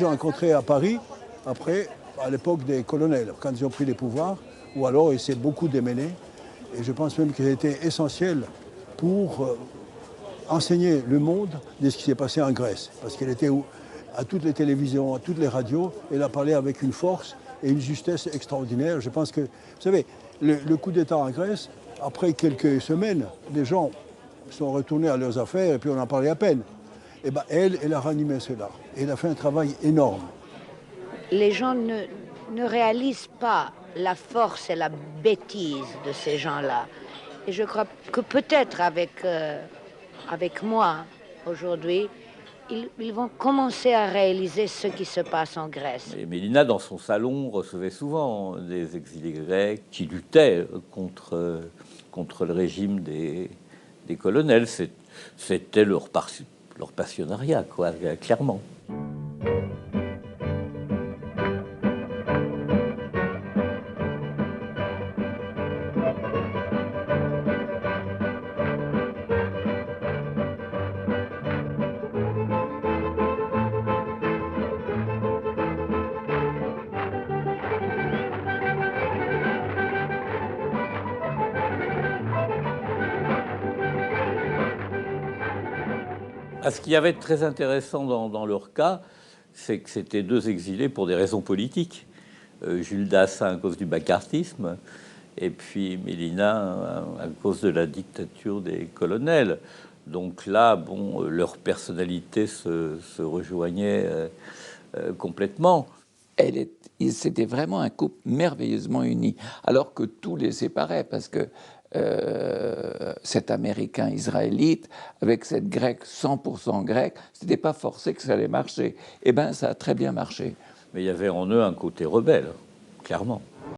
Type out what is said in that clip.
J'ai rencontré à Paris, après, à l'époque des colonels, quand ils ont pris les pouvoirs, ou alors il s'est beaucoup démêlé. Et je pense même qu'il a été essentiel pour enseigner le monde de ce qui s'est passé en Grèce. Parce qu'il était à toutes les télévisions, à toutes les radios, et il a parlé avec une force et une justesse extraordinaire. Je pense que, vous savez, le coup d'État en Grèce, après quelques semaines, les gens sont retournés à leurs affaires et puis on en parlait à peine. Et ben elle a ranimé cela. Et elle a fait un travail énorme. Les gens ne réalisent pas la force et la bêtise de ces gens-là. Et je crois que peut-être avec moi aujourd'hui, ils vont commencer à réaliser ce qui se passe en Grèce. Et Mélina, dans son salon, recevait souvent des exilés grecs qui luttaient contre le régime des colonels. C'était leur passionnariat, quoi, clairement. Ce qu'il y avait de très intéressant dans leur cas, c'est que c'était deux exilés pour des raisons politiques. Jules Dassin à cause du macartisme, et puis Mélina à cause de la dictature des colonels. Donc là, bon, leurs personnalités se rejoignaient complètement. C'était vraiment un couple merveilleusement uni, alors que tout les séparait, parce que cet Américain israélite avec cette Grecque 100% grecque, c'était pas forcé que ça allait marcher. Eh bien, ça a très bien marché. Mais il y avait en eux un côté rebelle, clairement.